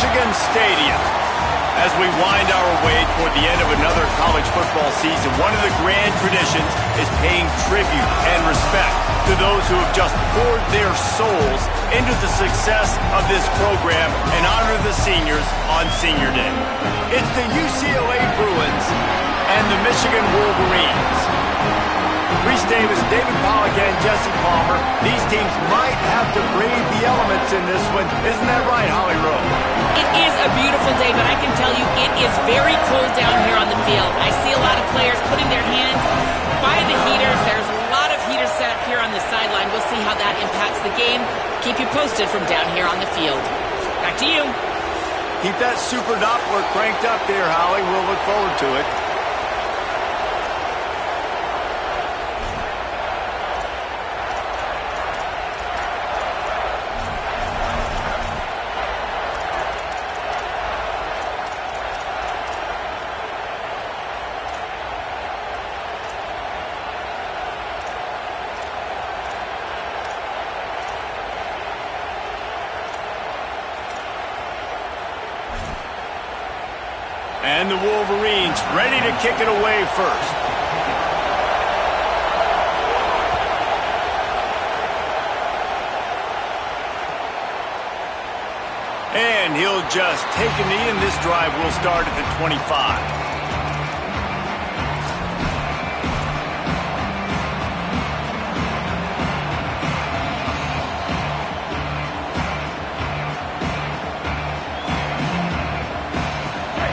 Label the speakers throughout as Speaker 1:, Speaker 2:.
Speaker 1: Michigan Stadium. As we wind our way toward the end of another college football season, one of the grand traditions is paying tribute and respect to those who have just poured their souls into the success of this program and honor the seniors on Senior Day. It's the UCLA Bruins and the Michigan Wolverines. Reese Davis, David Pollack, and Jesse Palmer. These teams might have to brave the elements in this one. Isn't that right, Holly Rowe?
Speaker 2: It is a beautiful day, but I can tell you it is very cold down here on the field. I see a lot of players putting their hands by the heaters. There's a lot of heaters set up here on the sideline. We'll see how that impacts the game. Keep you posted from down here on the field. Back to you.
Speaker 1: Keep that super Doppler cranked up there, Holly. We'll look forward to it. And the Wolverines ready to kick it away first. And he'll just take a knee, and this drive will start at the 25.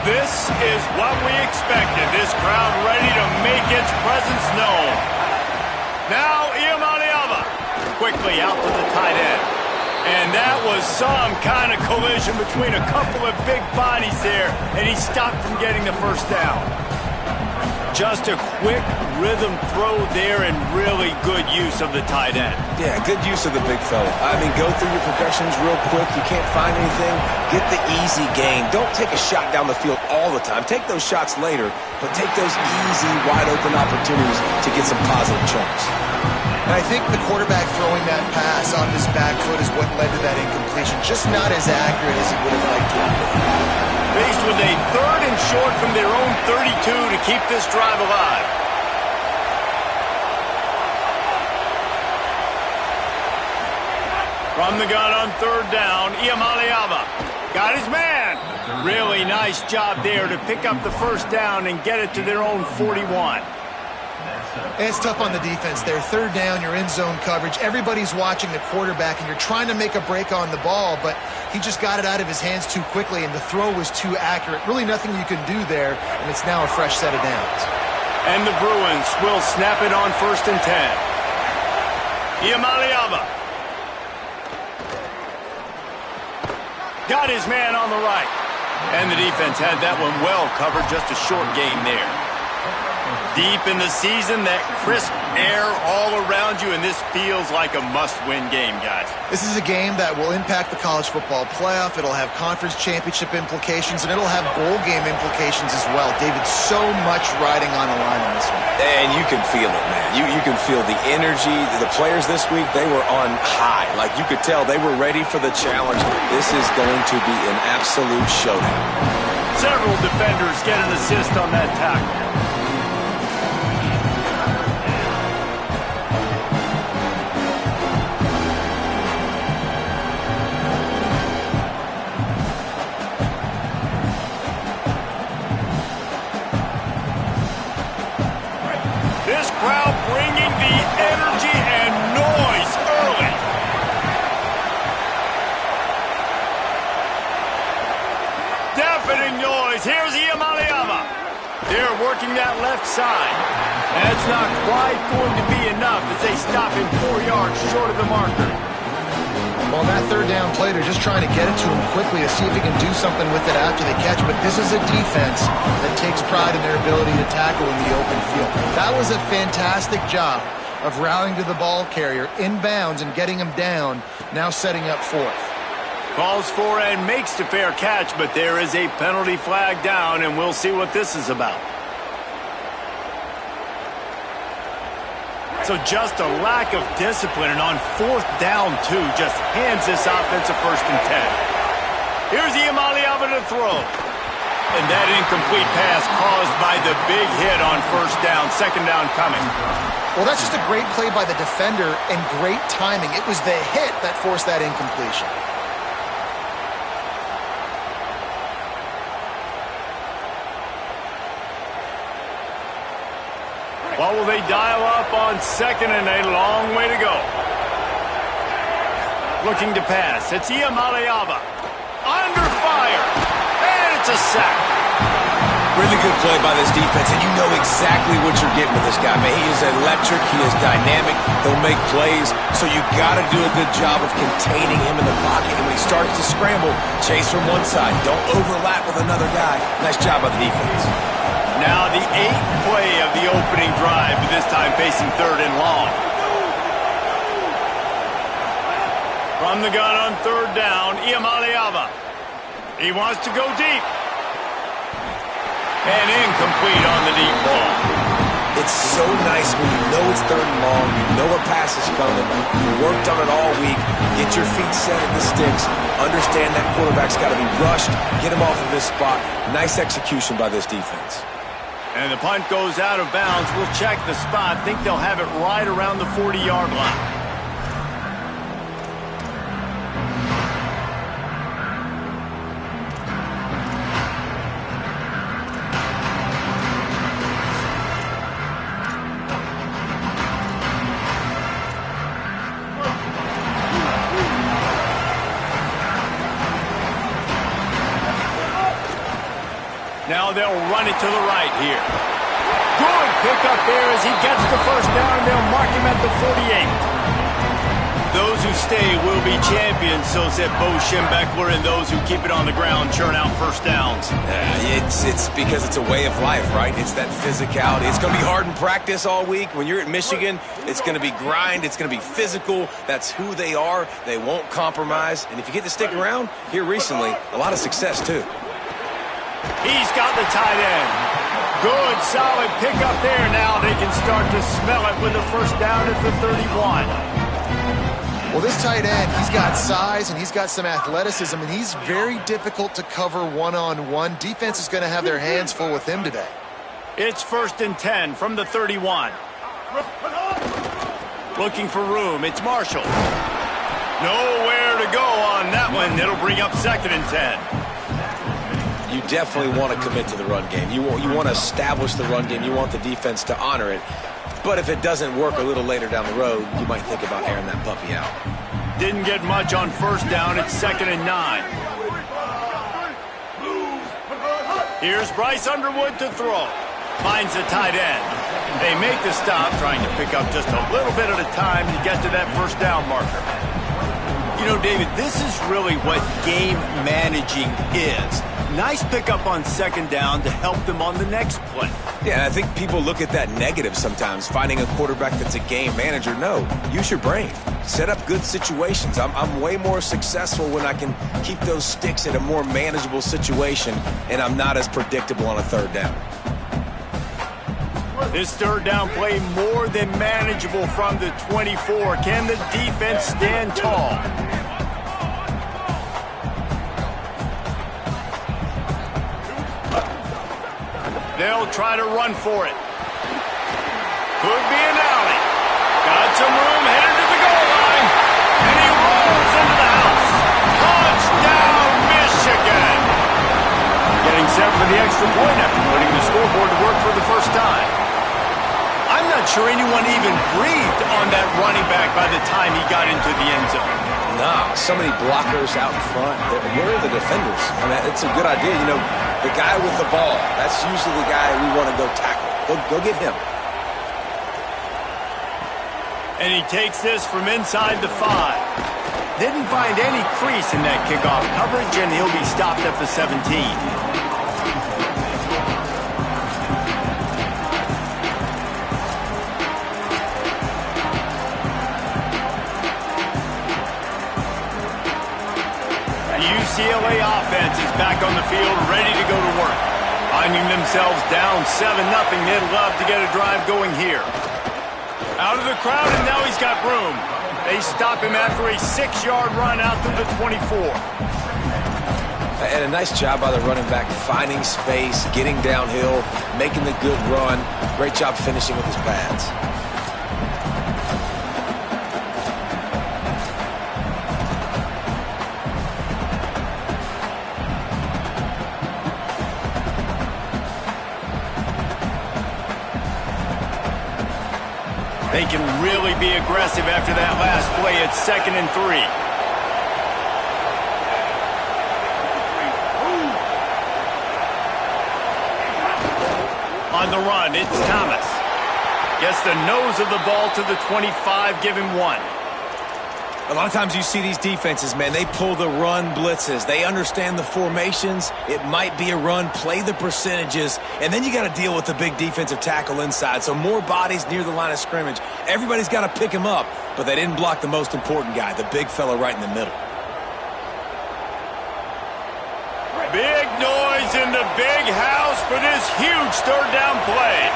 Speaker 1: This is what we expected. This crowd ready to make its presence known. Now, Iamaleava quickly out to the tight end. And that was some kind of collision between a couple of big bodies there, and he stopped from getting the first down. Just a quick rhythm throw there and really good use of the tight end.
Speaker 3: Yeah, good use of the big fella. I mean, go through your progressions real quick. You can't find anything. Get the easy gain. Don't take a shot down the field all the time. Take those shots later, but take those easy, wide-open opportunities to get some positive chunks.
Speaker 4: And I think the quarterback throwing that pass on his back foot is what led to that incompletion. Just not as accurate as he would have liked to have been.
Speaker 1: Faced with a 3rd and short from their own 32 to keep this drive alive. From the gun on 3rd down, Iamaleava got his man. Really nice job there to pick up the first down and get it to their own 41.
Speaker 4: And it's tough on the defense there. 3rd down, you're in zone coverage. Everybody's watching the quarterback, and you're trying to make a break on the ball, but he just got it out of his hands too quickly, and the throw was too accurate. Really nothing you can do there, and it's now a fresh set of downs.
Speaker 1: And the Bruins will snap it on 1st and 10. Iamaleava got his man on the right. And the defense had that one well covered, just a short gain there. Deep in the season, that crisp air all around you, and this feels like a must-win game, guys.
Speaker 4: This is a game that will impact the college football playoff. It'll have conference championship implications, and it'll have bowl game implications as well. David, so much riding on the line in this one.
Speaker 3: And you can feel it, man. You can feel the energy. The players this week, they were on high. Like, you could tell they were ready for the challenge. This is going to be an absolute showdown.
Speaker 1: Several defenders get an assist on that tackle. This crowd bringing the energy and noise early. Deafening noise. Here's Iamaleava. They're working that left side. That's not quite going to be enough as they stop him 4 yards short of the marker.
Speaker 4: Well, on that 3rd down play, they're just trying to get it to him quickly to see if he can do something with it after they catch. But this is a defense that takes pride in their ability to tackle in the open field. That was a fantastic job of rallying to the ball carrier inbounds and getting him down, now setting up 4th.
Speaker 1: Calls for and makes the fair catch, but there is a penalty flag down, and we'll see what this is about. So just a lack of discipline, and on 4th down, too, just hands this offense a 1st and 10. Here's Iamaleava to throw. And that incomplete pass caused by the big hit on first down. Second down coming.
Speaker 4: Well, that's just a great play by the defender and great timing. It was the hit that forced that incompletion.
Speaker 1: Well, will they dial up on second and a long way to go? Looking to pass. It's Iamaleava. Under fire. And it's a sack.
Speaker 3: Really good play by this defense, and you know exactly what you're getting with this guy, man. He is electric. He is dynamic. He'll make plays, so you got to do a good job of containing him in the pocket. And when he starts to scramble, chase from one side. Don't overlap with another guy. Nice job by the defense.
Speaker 1: Now the 8th play of the opening drive, but this time facing third and long. From the gun on third down, Iamaleava. He wants to go deep. And incomplete on the deep ball.
Speaker 3: It's so nice when you know it's third and long, you know a pass is coming, you worked on it all week, get your feet set at the sticks, understand that quarterback's got to be rushed, get him off of this spot. Nice execution by this defense.
Speaker 1: And the punt goes out of bounds. We'll check the spot. Think they'll have it right around the 40-yard line. Now they'll run it to the right here. Good pickup there as he gets the first down. They'll mark him at the 48. Those who stay will be champions, so said Bo Schembechler, and those who keep it on the ground churn out first downs.
Speaker 3: It's because it's a way of life, right? It's that physicality. It's going to be hard in practice all week. When you're at Michigan, it's going to be grind. It's going to be physical. That's who they are. They won't compromise. And if you get to stick around, here recently, a lot of success, too.
Speaker 1: He's got the tight end. Good, solid pickup there. Now they can start to smell it with a first down at the 31.
Speaker 4: Well, this tight end, he's got size and he's got some athleticism, and he's very difficult to cover one-on-one. Defense is going to have their hands full with him today.
Speaker 1: It's 1st and 10 from the 31. Looking for room. It's Marshall. Nowhere to go on that one. It'll bring up 2nd and 10.
Speaker 3: You definitely want to commit to the run game. You want to establish the run game. You want the defense to honor it. But if it doesn't work a little later down the road, you might think about airing that puppy out.
Speaker 1: Didn't get much on first down. It's 2nd and 9. Here's Bryce Underwood to throw. Finds the tight end. They make the stop, trying to pick up just a little bit at a time to get to that first down marker. You know, David, this is really what game managing is. Nice pickup on 2nd down to help them on the next play.
Speaker 3: Yeah, I think people look at that negative sometimes, finding a quarterback that's a game manager. No, use your brain. Set up good situations. I'm way more successful when I can keep those sticks at a more manageable situation, and I'm not as predictable on a 3rd down.
Speaker 1: This 3rd down play more than manageable from the 24. Can the defense stand tall? They'll try to run for it. Could be an alley. Got some room, headed to the goal line. And he rolls into the house. Touchdown, Michigan. Getting set for the extra point after putting the scoreboard to work for the first time. I'm not sure anyone even breathed on that running back by the time he got into the end zone.
Speaker 3: Nah, so many blockers out in front. Where are the defenders? I mean, it's a good idea. You know, the guy with the ball, that's usually the guy we want to go tackle. Go get him.
Speaker 1: And he takes this from inside the 5. Didn't find any crease in that kickoff coverage, and he'll be stopped at the 17. UCLA offense is back on the field, ready to go to work. Finding themselves down 7-0, they'd love to get a drive going here. Out of the crowd, and now he's got room. They stop him after a 6-yard run out to the 24.
Speaker 3: And a nice job by the running back, finding space, getting downhill, making the good run. Great job finishing with his pads.
Speaker 1: They can really be aggressive after that last play. It's 2nd and 3. On the run, it's Thomas. Gets the nose of the ball to the 25, give him 1.
Speaker 3: A lot of times you see these defenses, man, they pull the run blitzes. They understand the formations. It might be a run, play the percentages, and then you got to deal with the big defensive tackle inside. So more bodies near the line of scrimmage. Everybody's got to pick him up, but they didn't block the most important guy, the big fella right in the middle.
Speaker 1: Big noise in the big house for this huge 3rd down play.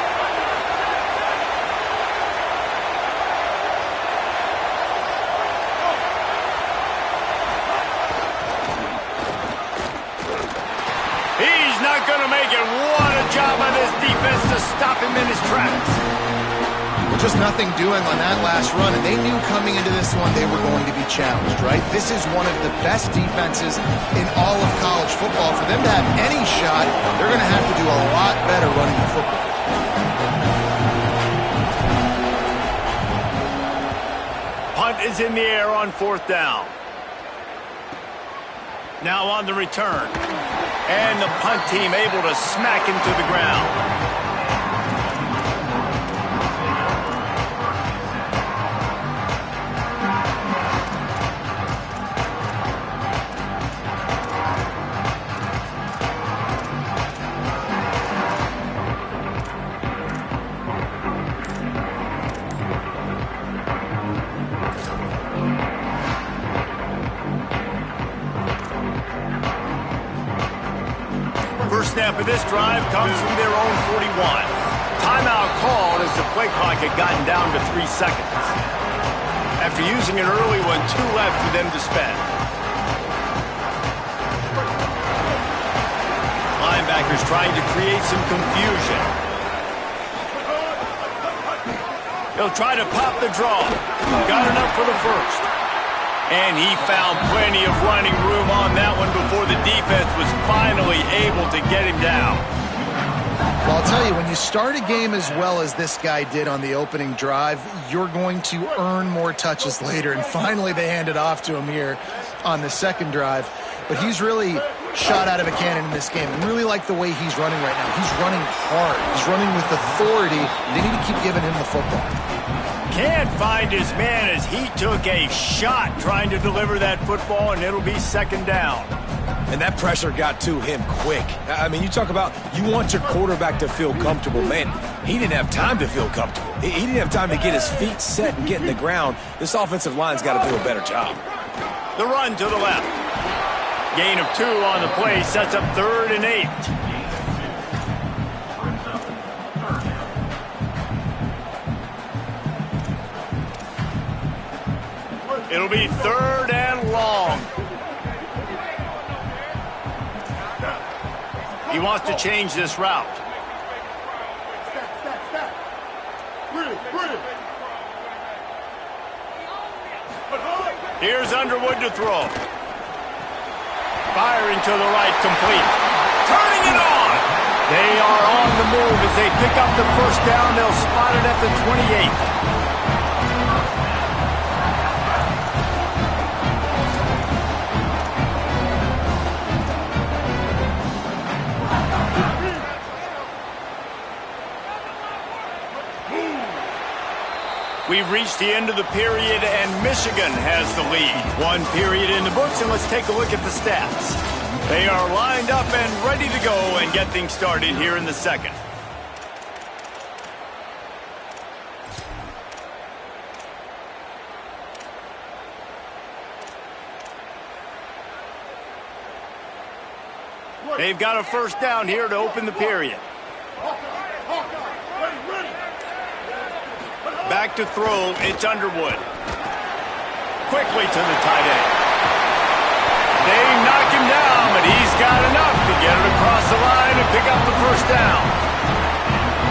Speaker 1: He's not going to make it. What a job by this defense to stop him in his tracks.
Speaker 4: Just nothing doing on that last run, and they knew coming into this one they were going to be challenged, right? This is one of the best defenses in all of college football. For them to have any shot, they're going to have to do a lot better running the football.
Speaker 1: Punt is in the air on 4th down. Now on the return. And the punt team able to smack him to the ground. First snap of this drive comes from their own 41. Timeout called as the play clock had gotten down to 3 seconds. After using an early one, 2 left for them to spend. Linebackers trying to create some confusion. He'll try to pop the draw. Got enough for the first. And he found plenty of running room on that one before the defense was finally able to get him down.
Speaker 4: Well, I'll tell you, when you start a game as well as this guy did on the opening drive, you're going to earn more touches later. And finally, they handed off to him here on the 2nd drive. But he's really shot out of a cannon in this game. I really like the way he's running right now. He's running hard. He's running with authority. They need to keep giving him the football.
Speaker 1: Can't find his man as he took a shot trying to deliver that football, and it'll be 2nd down.
Speaker 3: And that pressure got to him quick. I mean, you talk about you want your quarterback to feel comfortable. Man, he didn't have time to feel comfortable. He didn't have time to get his feet set and get in the ground. This offensive line's got to do a better job.
Speaker 1: The run to the left. Gain of 2 on the play sets up 3rd and 8. It'll be 3rd and long. He wants to change this route. Here's Underwood to throw. Firing to the right, complete. Turning it on. They are on the move as they pick up the 1st down. They'll spot it at the 28. We've reached the end of the period, and Michigan has the lead. 1 period in the books, and let's take a look at the stats. They are lined up and ready to go and get things started here in the 2nd. They've got a 1st down here to open the period. Back to throw, it's Underwood. Quickly to the tight end. They knock him down, but he's He's got enough to get it across the line and pick up the first down.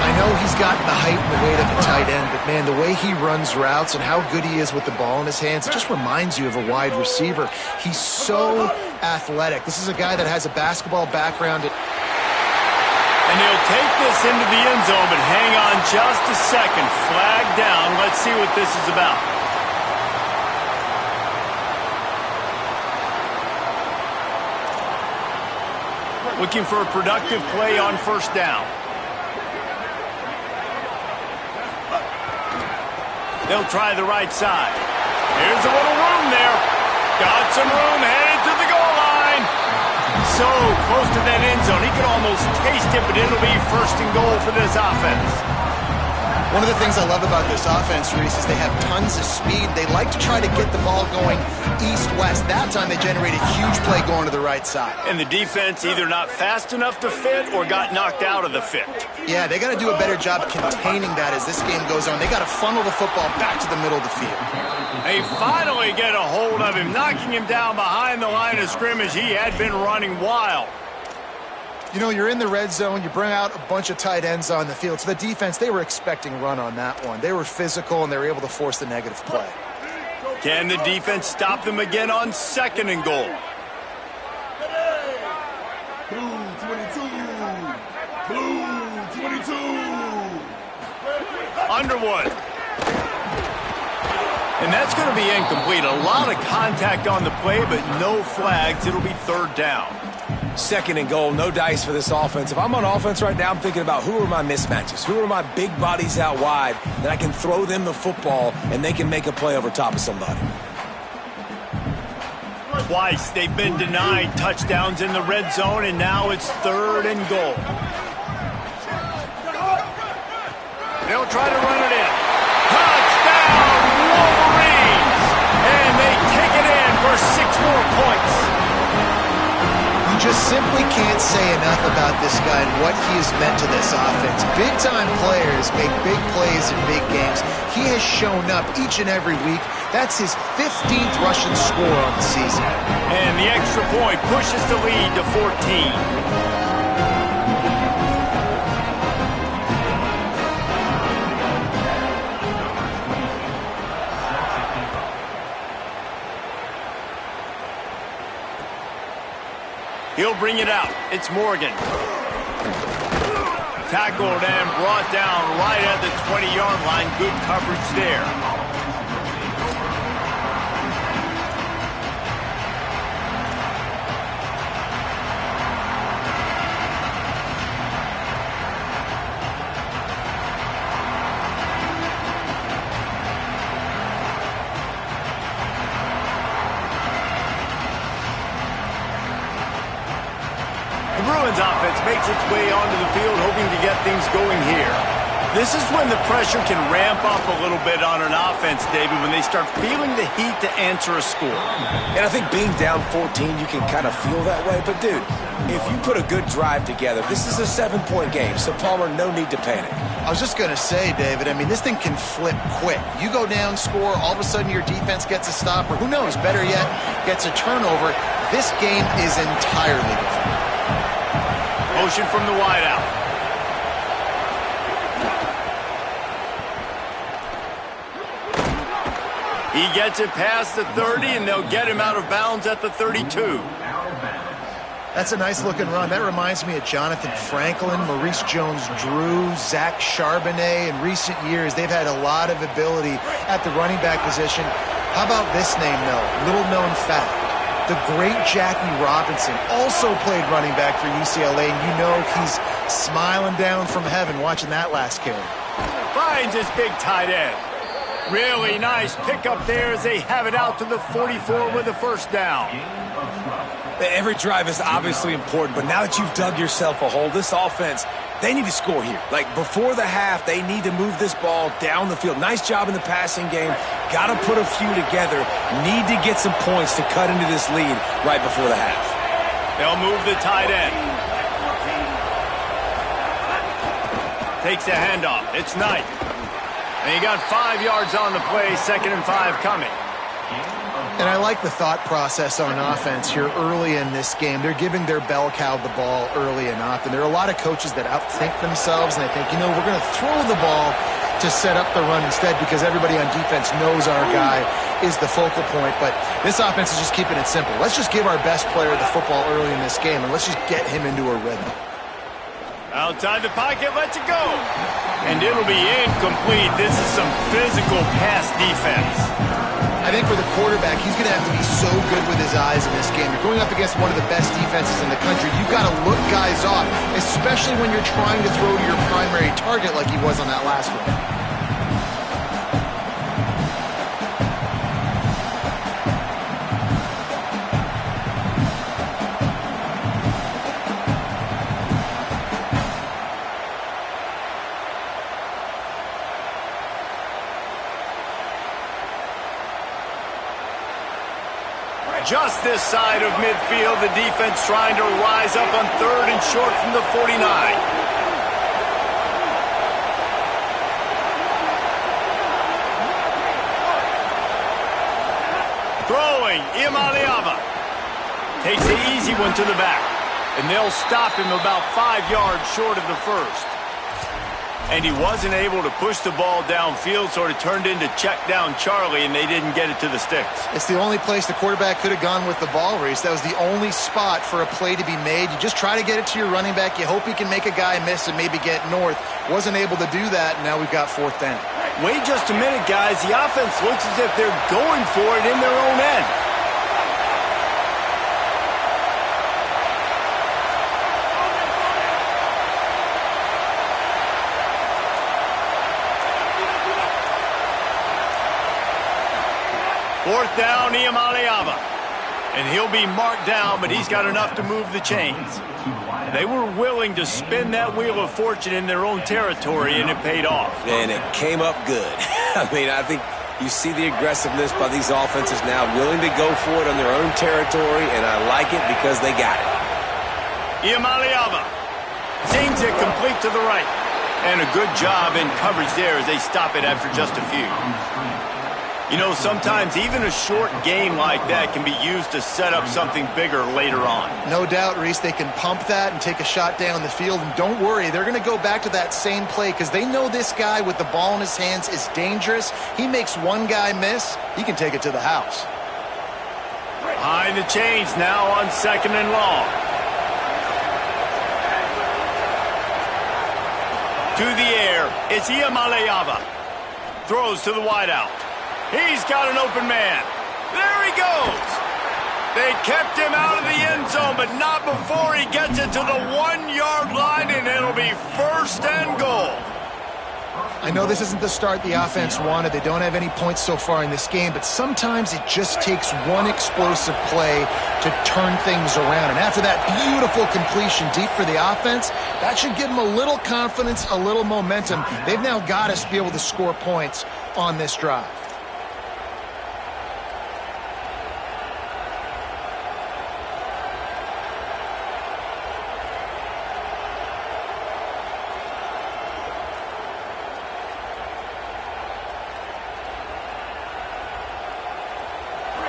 Speaker 4: I know he's got the height and the weight of a tight end, but man, the way he runs routes and how good he is with the ball in his hands, it just reminds you of a wide receiver. He's so athletic. This is a guy that has a basketball background.
Speaker 1: And he'll take this into the end zone, but hang on just a second. Flag down. Let's see what this is about. Looking for a productive play on first down. They'll try the right side. Here's a little room there. Got some room, headed to the goal line. So close to that end zone. He can almost taste it, but it'll be first and goal for this offense.
Speaker 4: One of the things I love about this offense, Reese, is they have tons of speed. They like to try to get the ball going east-west. That time they generated a huge play going to the right side.
Speaker 1: And the defense either not fast enough to fit or got knocked out of the fit.
Speaker 4: Yeah, they got to do a better job containing that as this game goes on. They got to funnel the football back to the middle of the field.
Speaker 1: They finally get a hold of him, knocking him down behind the line of scrimmage. He had been running wild.
Speaker 4: You know, you're in the red zone, you bring out a bunch of tight ends on the field. So the defense, they were expecting run on that one. They were physical, and they were able to force the negative play.
Speaker 1: Can the defense stop them again on second and goal?
Speaker 5: Blue 22. Blue 22.
Speaker 1: Underwood. And that's going to be incomplete. A lot of contact on the play, but no flags. It'll be third down.
Speaker 3: Second and goal, no dice for this offense. If I'm on offense right now, I'm thinking about who are my mismatches? Who are my big bodies out wide that I can throw them the football and they can make a play over top of somebody?
Speaker 1: Twice they've been denied touchdowns in the red zone, and now it's third and goal. They'll try to run it in. Touchdown, Wolverines! And they take it in for 6 more points.
Speaker 4: Just simply can't say enough about this guy and what he has meant to this offense. Big-time players make big plays in big games. He has shown up each and every week. That's his 15th rushing score on the season.
Speaker 1: And the extra point pushes the lead to 14. He'll bring it out. It's Morgan. Tackled and brought down right at the 20-yard line. Good coverage there. The Bruins offense makes its way onto the field, hoping to get things going here. This is when the pressure can ramp up a little bit on an offense, David, when they start feeling the heat to answer a score.
Speaker 3: And I think being down 14, you can kind of feel that way. But, dude, if you put a good drive together, this is a 7-point game, so, Palmer, no need to panic.
Speaker 4: I was just going to say, David, I mean, this thing can flip quick. You go down, score, all of a sudden your defense gets a stop, or who knows, better yet, gets a turnover. This game is entirely different.
Speaker 1: Motion from the wideout. He gets it past the 30, and they'll get him out of bounds at the 32.
Speaker 4: That's a nice-looking run. That reminds me of Jonathan Franklin, Maurice Jones-Drew, Zach Charbonnet. In recent years, they've had a lot of ability at the running back position. How about this name, though? Little-known fact. The great Jackie Robinson also played running back for UCLA, and you know he's smiling down from heaven watching that last carry.
Speaker 1: Finds his big tight end. Really nice pickup there as they have it out to the 44 with a first down.
Speaker 3: Every drive is obviously important, but now that you've dug yourself a hole, this offense, they need to score here. Like, before the half, they need to move this ball down the field. Nice job in the passing game. Got to put a few together. Need to get some points to cut into this lead right before the half.
Speaker 1: They'll move the tight end. Takes a handoff. It's Knight. And he got 5 yards on the play, 2nd and 5 coming.
Speaker 4: And I like the thought process on offense here early in this game. They're giving their bell cow the ball early enough. And there are a lot of coaches that outthink themselves, and they think, we're going to throw the ball to set up the run instead because everybody on defense knows our guy is the focal point. But this offense is just keeping it simple. Let's just give our best player the football early in this game, and let's just get him into a rhythm.
Speaker 1: Outside the pocket, lets it go. And it'll be incomplete. This is some physical pass defense.
Speaker 4: I think for the quarterback, he's going to have to be so good with his eyes in this game. You're going up against one of the best defenses in the country. You've got to look guys off, especially when you're trying to throw to your primary target like he was on that last one.
Speaker 1: Just this side of midfield, the defense trying to rise up on 3rd and short from the 49. Throwing, Imaliava. Takes the easy one to the back. And they'll stop him about 5 yards short of the first. And he wasn't able to push the ball downfield, so it turned into check down Charlie, and they didn't get it to the sticks.
Speaker 4: It's the only place the quarterback could have gone with the ball, Reese. That was the only spot for a play to be made. You just try to get it to your running back. You hope he can make a guy miss and maybe get north. Wasn't able to do that, and now we've got 4th down.
Speaker 1: Wait just a minute, guys. The offense looks as if they're going for it in their own end. Fourth down, Imaliava. And he'll be marked down, but he's got enough to move the chains. They were willing to spin that wheel of fortune in their own territory, and it paid off.
Speaker 3: And it came up good. I think you see the aggressiveness by these offenses now, willing to go for it on their own territory, and I like it because they got it.
Speaker 1: Imaliava seems it complete to the right. And a good job in coverage there as they stop it after just a few. Sometimes even a short game like that can be used to set up something bigger later on.
Speaker 4: No doubt, Reese, they can pump that and take a shot down the field. And don't worry, they're going to go back to that same play because they know this guy with the ball in his hands is dangerous. He makes one guy miss, he can take it to the house.
Speaker 1: Behind the chains now on 2nd and long. To the air, it's Imaliava. Throws to the wideout. He's got an open man. There he goes. They kept him out of the end zone, but not before he gets it to the 1-yard line, and it'll be 1st and goal.
Speaker 4: I know this isn't the start the offense wanted. They don't have any points so far in this game, but sometimes it just takes one explosive play to turn things around. And after that beautiful completion deep for the offense, that should give them a little confidence, a little momentum. They've now got us to be able to score points on this drive.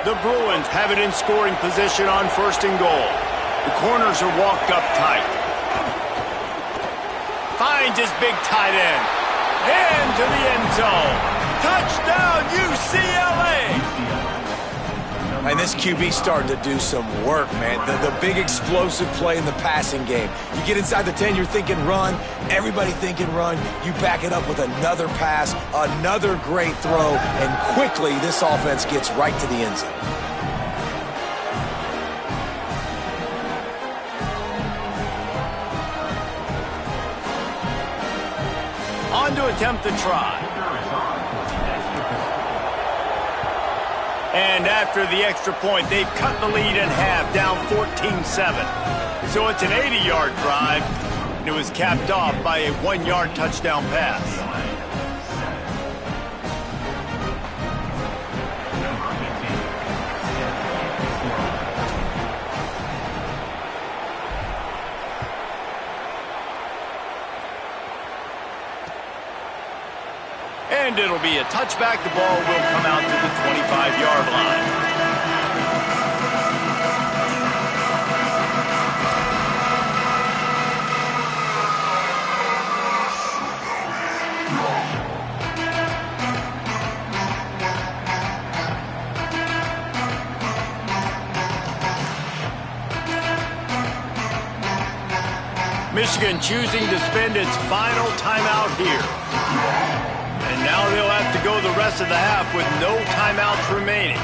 Speaker 1: The Bruins have it in scoring position on 1st and goal. The corners are walked up tight. Finds his big tight end. Into the end zone. Touchdown, UCLA!
Speaker 3: And this QB's starting to do some work, man. The big explosive play in the passing game. You get inside the 10, you're thinking run. Everybody thinking run. You back it up with another pass, another great throw, and quickly this offense gets right to the end zone.
Speaker 1: On to attempt the try. And after the extra point, they've cut the lead in half, down 14-7. So it's an 80-yard drive, and it was capped off by a 1-yard touchdown pass. And it'll be a touchback. The ball will come out to the 25-yard line. Michigan choosing to spend its final timeout here. And now they'll have to go the rest of the half with no timeouts remaining.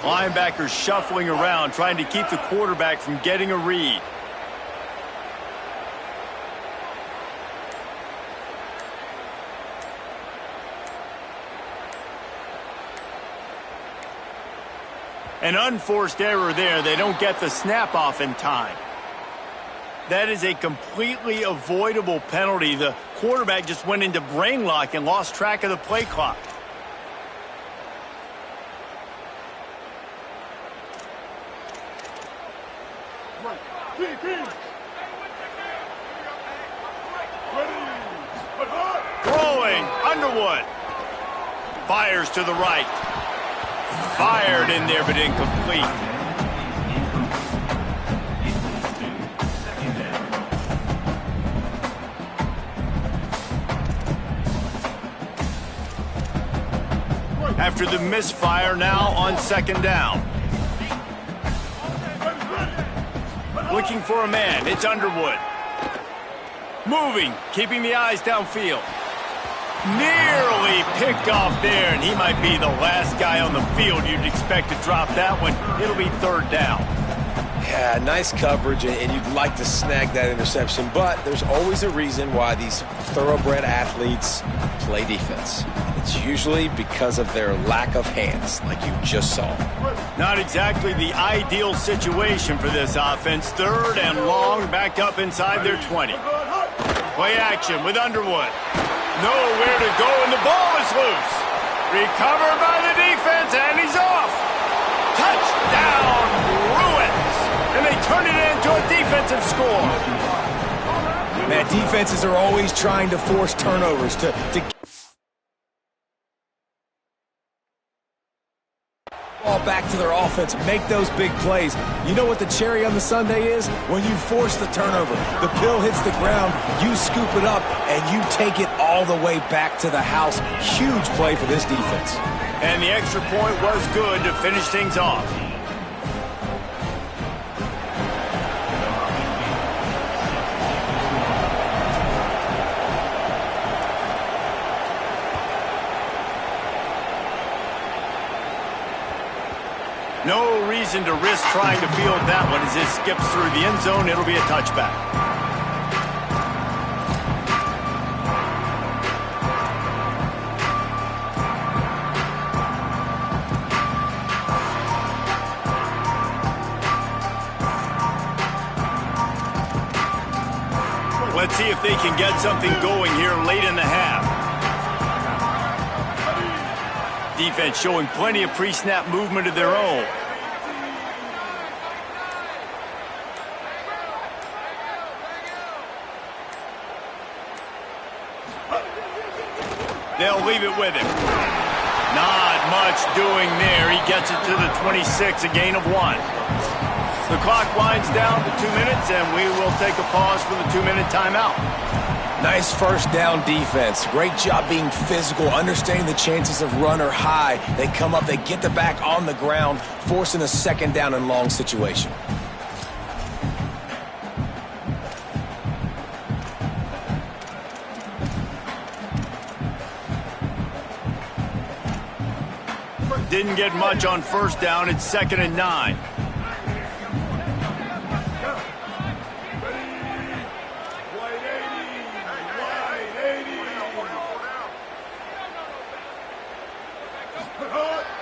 Speaker 1: Linebackers shuffling around, trying to keep the quarterback from getting a read. An unforced error there. They don't get the snap off in time. That is a completely avoidable penalty. The quarterback just went into brain lock and lost track of the play clock. Throwing, Underwood. Fires to the right. Fired in there, but incomplete. After the misfire, now on second down. Looking for a man, it's Underwood. Moving, keeping the eyes downfield. Nearly picked off there, and he might be the last guy on the field you'd expect to drop that one. It'll be third down.
Speaker 3: Yeah, nice coverage, and you'd like to snag that interception, but there's always a reason why these thoroughbred athletes play defense. It's usually because of their lack of hands, like you just saw.
Speaker 1: Not exactly the ideal situation for this offense. Third and long, back up inside their 20. Play action with Underwood. Nowhere to go, and the ball is loose. Recovered by the defense, and he's off. Touchdown, Bruins. And they turn it into a defensive score.
Speaker 3: Man, defenses are always trying to force turnovers to ball back to their offense, make those big plays. You know what the cherry on the sundae is? When you force the turnover, the pill hits the ground, you scoop it up, and you take it all the way back to the house. Huge play for this defense.
Speaker 1: And the extra point was good to finish things off. No reason to risk trying to field that one as it skips through the end zone. It'll be a touchback. Let's see if they can get something going here late in the half. Defense showing plenty of pre-snap movement of their own. They'll leave it with him. Not much doing there. He gets it to the 26, a gain of 1. The clock winds down to 2 minutes, and we will take a pause for the 2-minute timeout.
Speaker 3: Nice first down defense. Great job being physical, understanding the chances of run are high. They come up, they get the back on the ground, forcing a second down and long situation.
Speaker 1: Didn't get much on first down. It's 2nd and 9.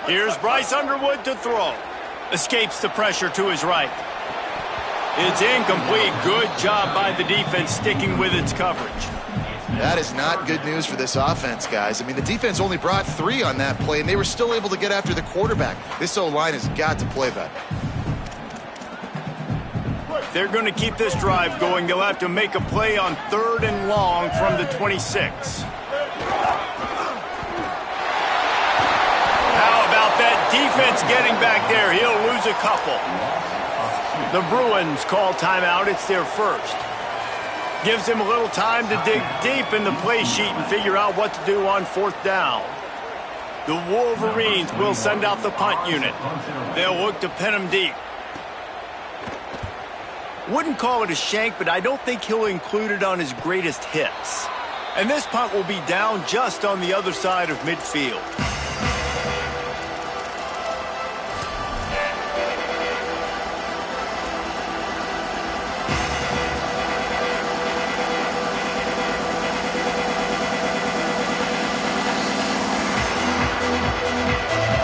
Speaker 1: Here's Bryce Underwood to throw. Escapes the pressure to his right. It's incomplete. Good job by the defense sticking with its coverage.
Speaker 4: That is not good news for this offense, guys. I mean, the defense only brought 3 on that play, and they were still able to get after the quarterback. This O-line has got to play better.
Speaker 1: They're going to keep this drive going. They'll have to make a play on 3rd and long from the 26. How about that defense getting back there? He'll lose a couple. The Bruins call timeout. It's their first. Gives him a little time to dig deep in the play sheet and figure out what to do on 4th down. The Wolverines will send out the punt unit. They'll look to pin him deep. Wouldn't call it a shank, but I don't think he'll include it on his greatest hits. And this punt will be down just on the other side of midfield.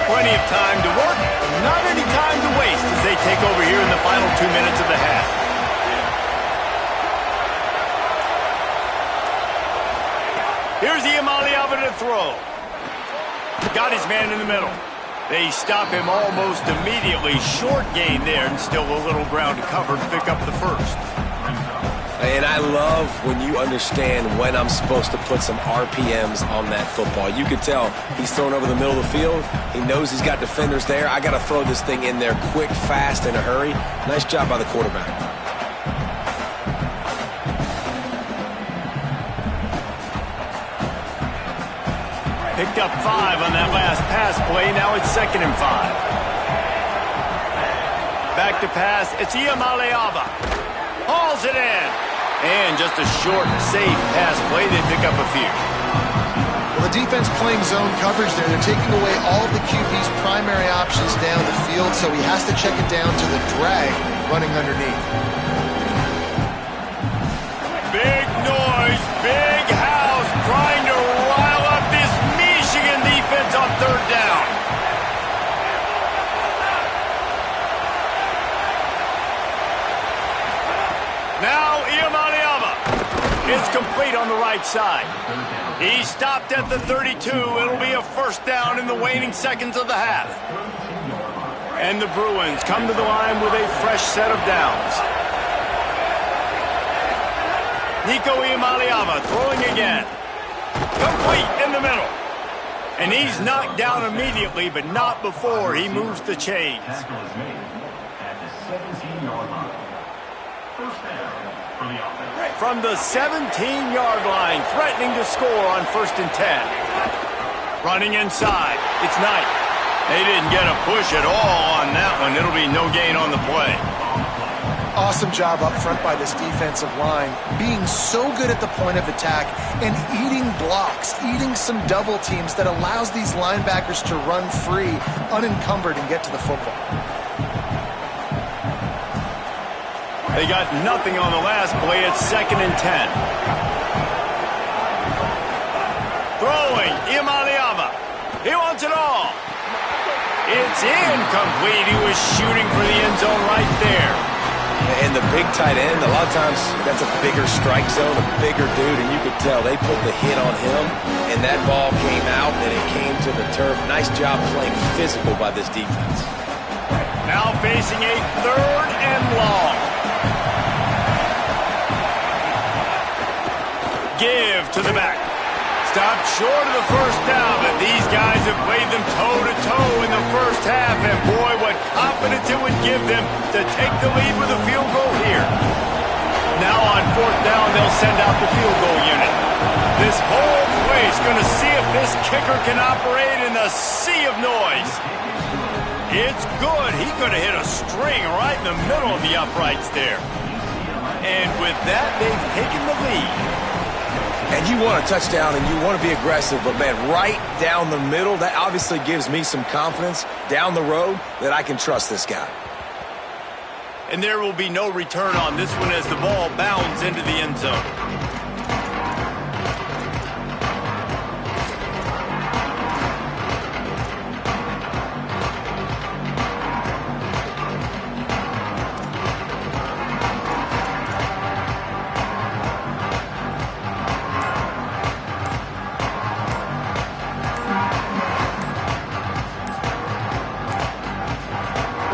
Speaker 1: Plenty of time to work, not any time to waste as they take over here in the final 2 minutes of the half. Here's Iamaleava to throw. Got his man in the middle. They stop him almost immediately. Short gain there and still a little ground to cover to pick up the first.
Speaker 3: And I love when you understand when I'm supposed to put some RPMs on that football. You could tell he's thrown over the middle of the field. He knows he's got defenders there. I got to throw this thing in there quick, fast, in a hurry. Nice job by the quarterback.
Speaker 1: Picked up 5 on that last pass play. Now it's 2nd and 5. Back to pass. It's Iamaleava. Hauls it in. And just a short, safe pass play. They pick up a few.
Speaker 4: Well, the defense playing zone coverage there. They're taking away all of the QB's primary options down the field, so he has to check it down to the drag running underneath.
Speaker 1: Big noise, big house, trying to rile up this Michigan defense on 3rd down. Now Iamaleava. It's complete on the right side. He stopped at the 32. It'll be a 1st down in the waning seconds of the half. And the Bruins come to the line with a fresh set of downs. Nico Iamaleava throwing again. Complete in the middle. And he's knocked down immediately, but not before he moves the chains. From the 17-yard line, threatening to score on 1st and 10. Running inside, it's Knight. They didn't get a push at all on that one. It'll be no gain on the play.
Speaker 4: Awesome job up front by this defensive line, being so good at the point of attack and eating blocks, eating some double teams that allows these linebackers to run free, unencumbered, and get to the football.
Speaker 1: They got nothing on the last play. It's 2nd and 10. Throwing, Iamaleava. He wants it all. It's incomplete. He was shooting for the end zone right there.
Speaker 3: And the big tight end, a lot of times that's a bigger strike zone, a bigger dude, and you could tell they put the hit on him, and that ball came out, and it came to the turf. Nice job playing physical by this defense.
Speaker 1: Now facing a 3rd and long. Give to the back. Stopped short of the 1st down, but these guys have played them toe-to-toe in the 1st half, and boy, what confidence it would give them to take the lead with a field goal here. Now on 4th down, they'll send out the field goal unit. This whole place going to see if this kicker can operate in the sea of noise. It's good. He could have hit a string right in the middle of the uprights there. And with that, they've taken the lead.
Speaker 3: And you want a touchdown and you want to be aggressive, but man, right down the middle, that obviously gives me some confidence down the road that I can trust this guy.
Speaker 1: And there will be no return on this one as the ball bounds into the end zone.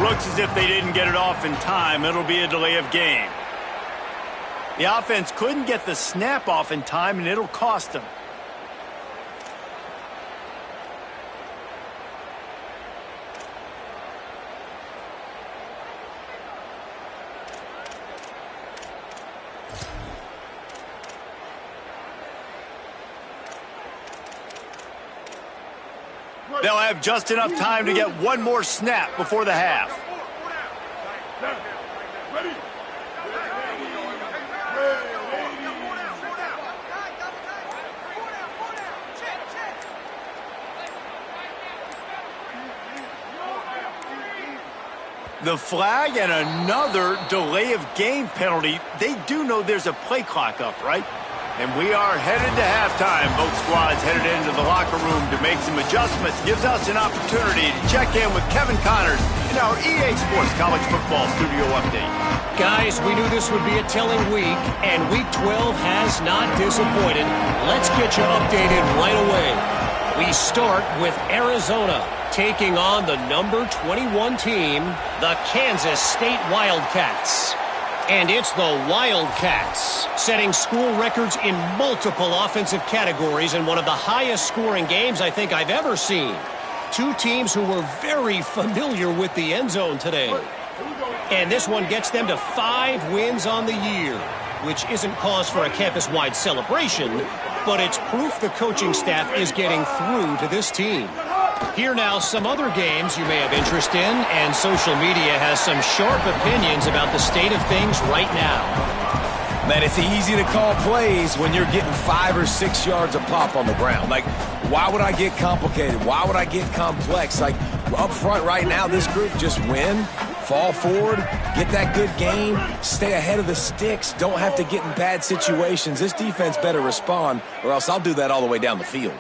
Speaker 1: Looks as if they didn't get it off in time. It'll be a delay of game. The offense couldn't get the snap off in time, and it'll cost them. They'll have just enough time to get one more snap before the half.
Speaker 5: Ready?
Speaker 1: The flag and another delay of game penalty. They do know there's a play clock up, right? And we are headed to halftime. Both squads headed into the locker room to make some adjustments. Gives us an opportunity to check in with Kevin Connors in our EA Sports College Football Studio Update.
Speaker 6: Guys, we knew this would be a telling week, and Week 12 has not disappointed. Let's get you updated right away. We start with Arizona taking on the number 21 team, the Kansas State Wildcats. And it's the Wildcats, setting school records in multiple offensive categories in one of the highest scoring games I think I've ever seen. Two teams who were very familiar with the end zone today. And this one gets them to 5 wins on the year, which isn't cause for a campus-wide celebration, but it's proof the coaching staff is getting through to this team. Here now, some other games you may have interest in, and social media has some sharp opinions about the state of things right now.
Speaker 3: Man, it's easy to call plays when you're getting 5 or 6 yards a pop on the ground. Like, why would I get complicated? Why would I get complex? Like, up front right now, this group just win, fall forward, get that good game, stay ahead of the sticks, don't have to get in bad situations. This defense better respond, or else I'll do that all the way down the field.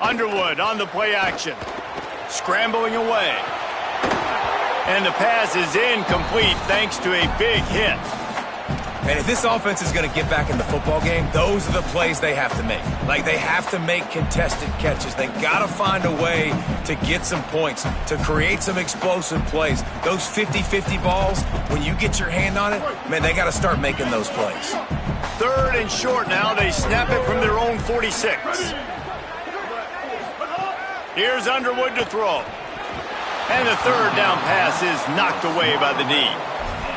Speaker 1: Underwood on the play action. Scrambling away. And the pass is incomplete thanks to a big hit.
Speaker 3: And if this offense is going to get back in the football game, those are the plays they have to make. Like, they have to make contested catches. They got to find a way to get some points, to create some explosive plays. Those 50-50 balls, when you get your hand on it, man, they got to start making those plays.
Speaker 1: 3rd and short now. They snap it from their own 46. Here's Underwood to throw. And the 3rd down pass is knocked away by the D.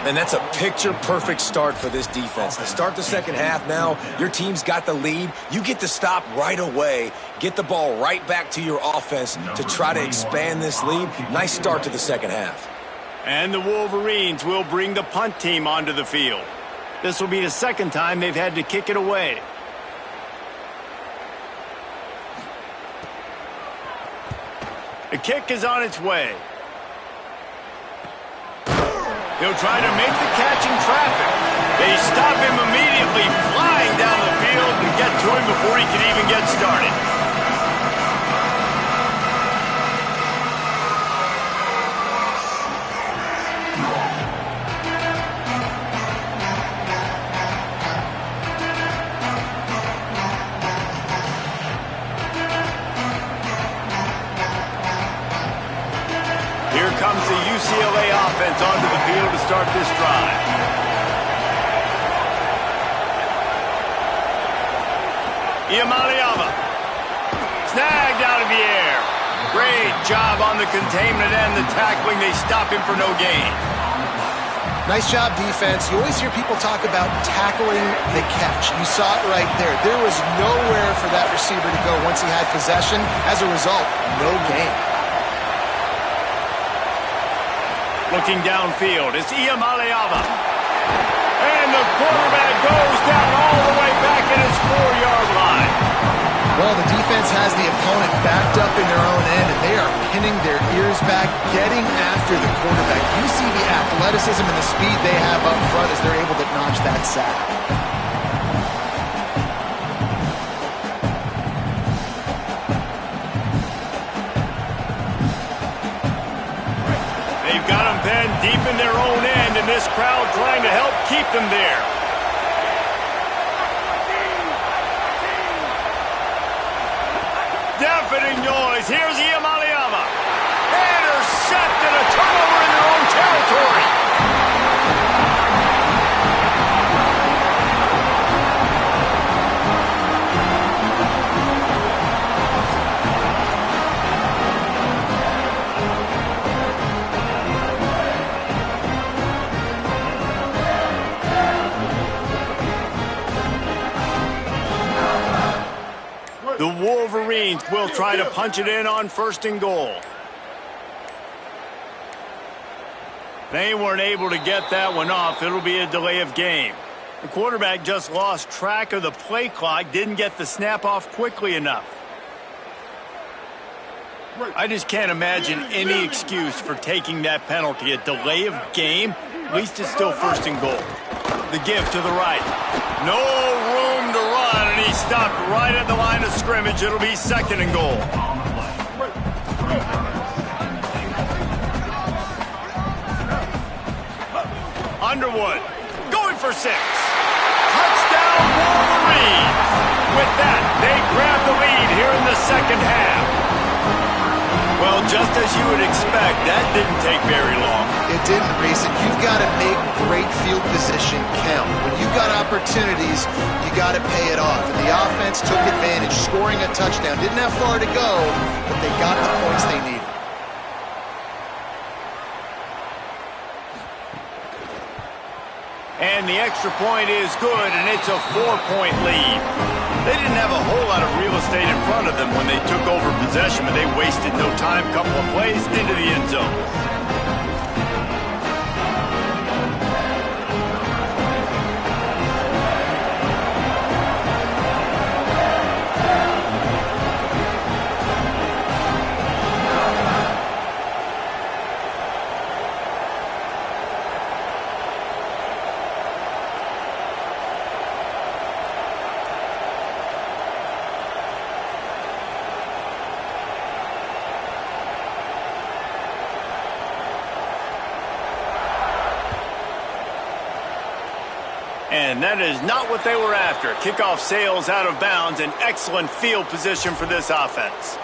Speaker 3: And that's a picture-perfect start for this defense. To start the second half now, your team's got the lead. You get to stop right away, get the ball right back to your offense to try to expand this lead. Nice start to the second half.
Speaker 1: And the Wolverines will bring the punt team onto the field. This will be the second time they've had to kick it away. The kick is on its way. He'll try to make the catch in traffic. They stop him immediately, flying down the field and get to him before he can even get started. Here comes the UCLA offense onto the field to start this drive. Iamaleava. Snagged out of the air. Great job on the containment and the tackling. They stop him for no gain.
Speaker 4: Nice job, defense. You always hear people talk about tackling the catch. You saw it right there. There was nowhere for that receiver to go once he had possession. As a result, no gain.
Speaker 1: Looking downfield, it's Iamaleava. And the quarterback goes down all the way back at his 4-yard line.
Speaker 4: Well, the defense has the opponent backed up in their own end, and they are pinning their ears back, getting after the quarterback. You see the athleticism and the speed they have up front as they're able to notch that sack.
Speaker 1: They've got them pinned deep in their own end, and this crowd trying to help keep them there. Deafening noise. Here's Iamaleava. Intercepted, a turnover in their own territory. The Wolverines will try to punch it in on 1st and goal. They weren't able to get that one off. It'll be a delay of game. The quarterback just lost track of the play clock, didn't get the snap off quickly enough. I just can't imagine any excuse for taking that penalty. A delay of game, at least it's still 1st and goal. The give to the right. No room to run, and he stopped right at the line of scrimmage. It'll be 2nd and goal. Underwood going for 6. Touchdown Wolverines. With that, they grab the lead here in the 2nd half. Well, just as you would expect, that didn't take very long.
Speaker 4: It didn't, Reese. You've got to make great field position count. When you've got opportunities, you got to pay it off. And the offense took advantage, scoring a touchdown. Didn't have far to go, but they got the points they needed.
Speaker 1: And the extra point is good, and it's a 4-point lead. They didn't have a whole lot of real estate in front of them when they took over possession, but they wasted no time. Couple of plays into the end zone. And that is not what they were after. Kickoff sails out of bounds. An excellent field position for this offense.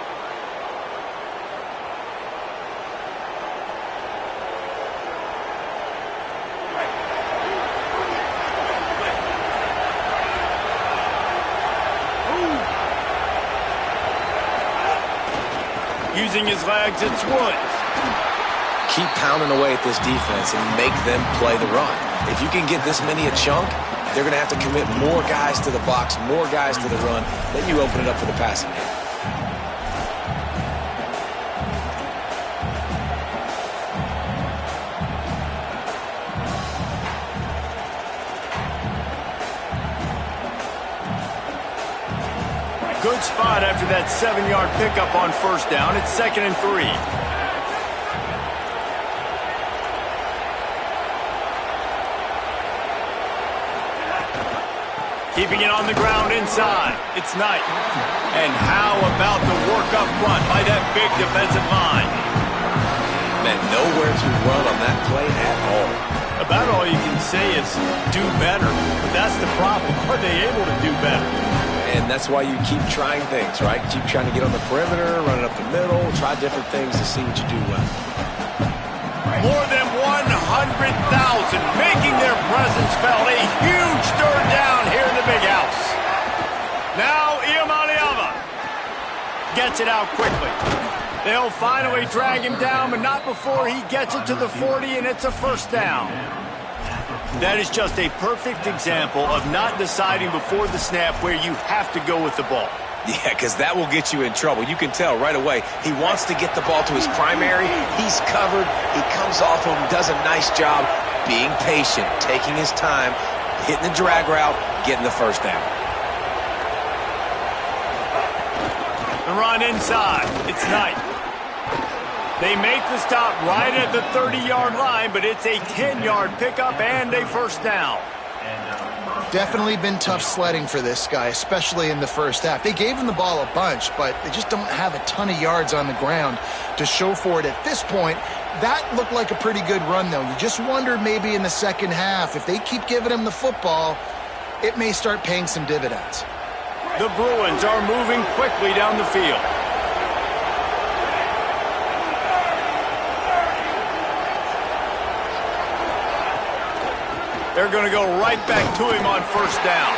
Speaker 1: Using his legs, it's Woods.
Speaker 3: Keep pounding away at this defense and make them play the run. If you can get this many a chunk, they're going to have to commit more guys to the box, more guys to the run. Then you open it up for the passing game.
Speaker 1: Good spot after that 7-yard pickup on 1st down. It's 2nd and 3. Keeping it on the ground inside. It's Knight. And how about the work up front by that big defensive line?
Speaker 3: Man, nowhere to run on that play at all.
Speaker 1: About all you can say is do better. But that's the problem. Are they able to do better?
Speaker 3: And that's why you keep trying things, right? Keep trying to get on the perimeter, run it up the middle, try different things to see what you do well.
Speaker 1: More than 100,000 making their presence felt. A huge 3rd down here in the big house. Now Iamaleava gets it out quickly. They'll finally drag him down, but not before he gets it to the 40, and it's a 1st down. That is just a perfect example of not deciding before the snap where you have to go with the ball.
Speaker 3: Yeah, because that will get you in trouble. You can tell right away. He wants to get the ball to his primary. He's covered. He comes off him, does a nice job being patient, taking his time, hitting the drag route, getting the 1st down.
Speaker 1: The run inside. It's Knight. They make the stop right at the 30-yard line, but it's a 10-yard pickup and a 1st down.
Speaker 4: Definitely been tough sledding for this guy, especially in the 1st half. They gave him the ball a bunch, but they just don't have a ton of yards on the ground to show for it at this point. That looked like a pretty good run, though. You just wonder maybe in the 2nd half, if they keep giving him the football, it may start paying some dividends.
Speaker 1: The Bruins are moving quickly down the field. They're going to go right back to him on 1st down.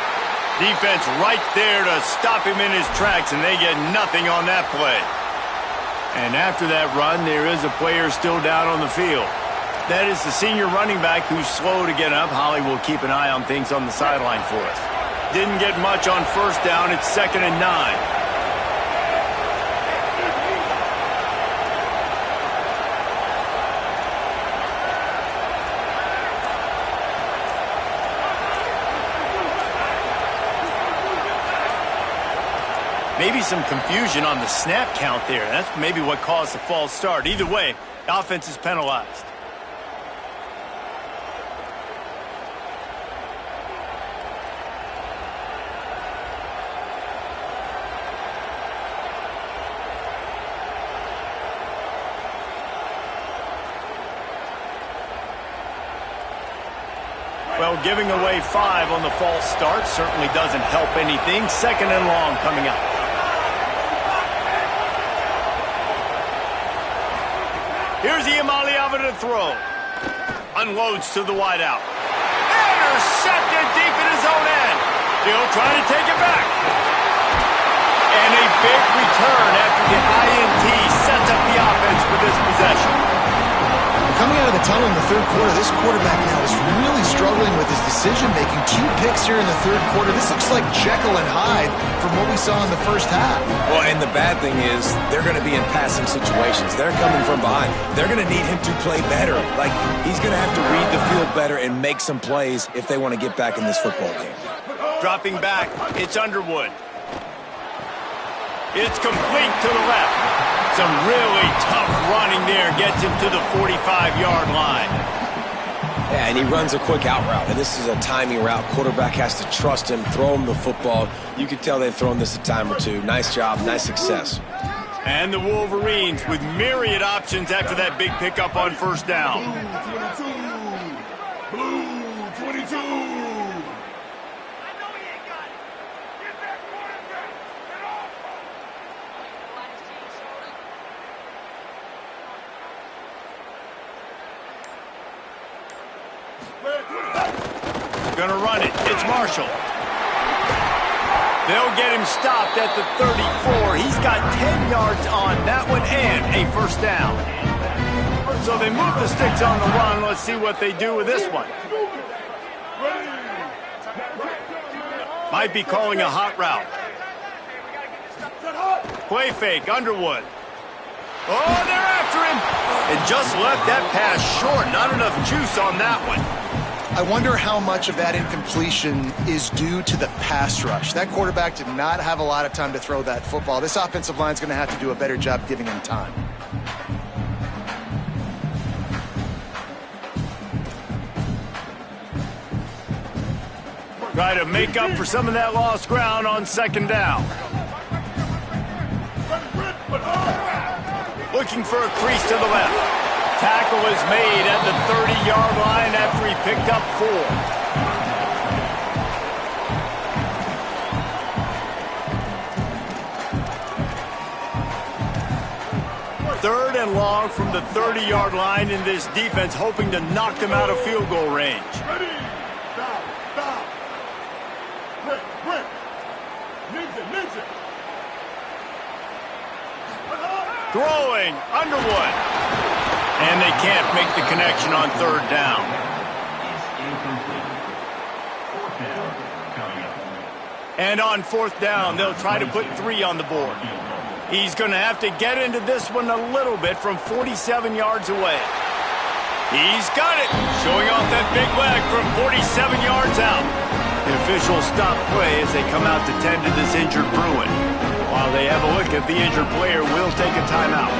Speaker 1: Defense right there to stop him in his tracks, and they get nothing on that play. And after that run, there is a player still down on the field. That is the senior running back who's slow to get up. Holly will keep an eye on things on the sideline for us. Didn't get much on 1st down. It's 2nd and 9. Maybe some confusion on the snap count there. That's maybe what caused the false start. Either way, the offense is penalized. Well, giving away 5 on the false start certainly doesn't help anything. 2nd and long coming up. Here's Iamaleava to throw. Unloads to the wideout. Intercepted deep in his own end. He'll try to take it back. And a big return after the INT sets up the offense for this possession.
Speaker 4: Coming out of the tunnel in the third quarter, this quarterback now is really struggling with his decision-making. 2 picks here in the third quarter. This looks like Jekyll and Hyde from what we saw in the first half.
Speaker 3: Well, and the bad thing is they're going to be in passing situations. They're coming from behind. They're going to need him to play better. Like, he's going to have to read the field better and make some plays if they want to get back in this football game.
Speaker 1: Dropping back, it's Underwood. It's complete to the left. Some really tough running there gets him to the 45-yard line.
Speaker 3: Yeah, and he runs a quick out route, and this is a timing route. Quarterback has to trust him, throw him the football. You can tell they've thrown this a time or two. Nice job, nice success.
Speaker 1: And the Wolverines with myriad options after that big pickup on first down.
Speaker 5: Blue 22.
Speaker 1: Gonna run it. It's Marshall. They'll get him stopped at the 34. He's got 10 yards on that one and a first down. So they move the sticks on the run. Let's see what they do with this one. Might be calling a hot route. Play fake, Underwood. Oh, they're after him. And just left that pass short. Not enough juice on that one.
Speaker 4: I wonder how much of that incompletion is due to the pass rush. That quarterback did not have a lot of time to throw that football. This offensive line is going to have to do a better job giving him time.
Speaker 1: Try to make up for some of that lost ground on second down. Looking for a crease to the left. Tackle is made at the 30-yard line after he picked up 4. Third and long from the 30-yard line, in this defense hoping to knock them out of field goal range.
Speaker 5: Ready. Stop. Quick. Ninja.
Speaker 1: Throwing, Underwood. And they can't make the connection on third down. And on fourth down, they'll try to put 3 on the board. He's going to have to get into this one a little bit from 47 yards away. He's got it, showing off that big leg from 47 yards out. The officials stop play as they come out to tend to this injured Bruin. While they have a look at the injured player, will take a timeout.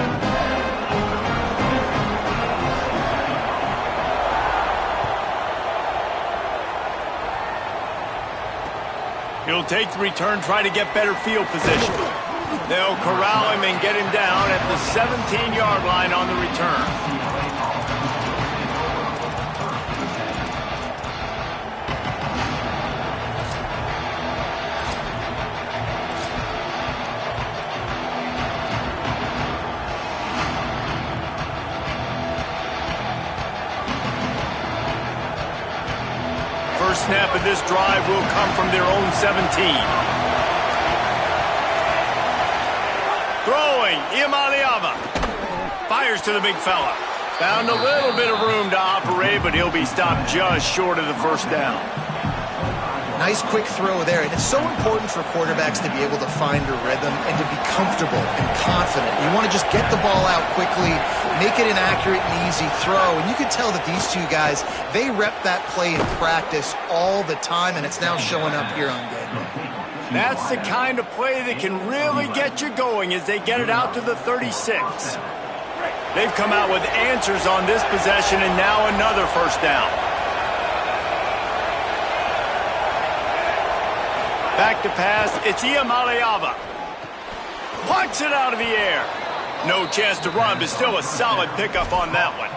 Speaker 1: He'll take the return, try to get better field position. They'll corral him and get him down at the 17-yard line on the return. First snap of this drive will come from their own 17. Throwing, Iamaleava. Fires to the big fella. Found a little bit of room to operate, but he'll be stopped just short of the first down.
Speaker 4: Nice quick throw there. And it's so important for quarterbacks to be able to find a rhythm and to be comfortable and confident. You want to just get the ball out quickly, make it an accurate and easy throw. And you can tell that these two guys, they rep that play in practice all the time, and it's now showing up here on game day.
Speaker 1: That's the kind of play that can really get you going as they get it out to the 36. They've come out with answers on this possession, and now another first down. Back to pass, it's Iamaleava. Punts it out of the air. No chance to run, but still a solid pickup on that one.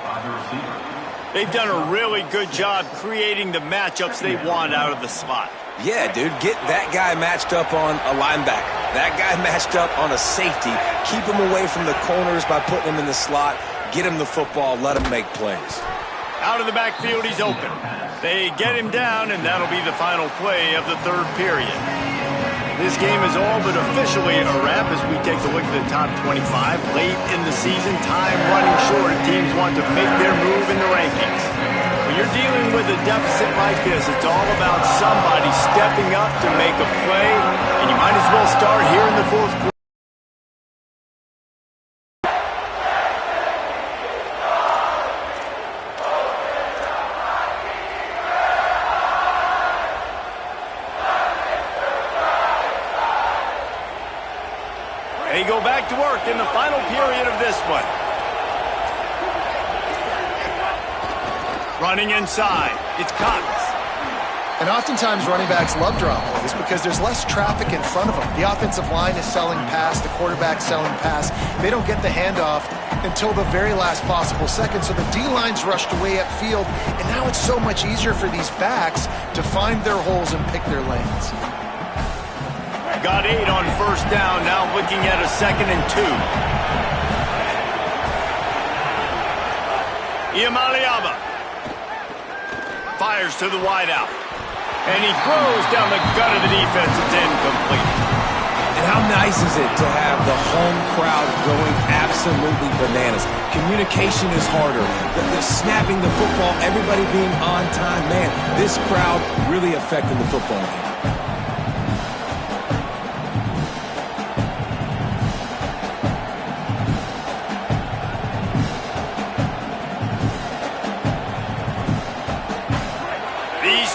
Speaker 1: They've done a really good job creating the matchups they want out of the slot.
Speaker 3: Yeah, dude, get that guy matched up on a linebacker. That guy matched up on a safety. Keep him away from the corners by putting him in the slot. Get him the football. Let him make plays.
Speaker 1: Out of the backfield, he's open. They get him down, and that'll be the final play of the third period. This game is all but officially a wrap as we take a look at the top 25. Late in the season, time running short. Teams want to make their move in the rankings. When you're dealing with a deficit like this, it's all about somebody stepping up to make a play, and you might as well start here in the fourth quarter. They go back to work in the final period of this one. Running inside, it's Cox.
Speaker 4: And oftentimes running backs love drop plays because there's less traffic in front of them. The offensive line is selling pass, the quarterback's selling pass. They don't get the handoff until the very last possible second, so the D-line's rushed away upfield, and now it's so much easier for these backs to find their holes and pick their lanes.
Speaker 1: Got 8 on first down, now looking at a 2nd and 2. Iamaleava fires to the wideout. And he throws down the gut of the defense. It's incomplete.
Speaker 3: And how nice is it to have the home crowd going absolutely bananas? Communication is harder. The snapping the football, everybody being on time. Man, this crowd really affecting the football game.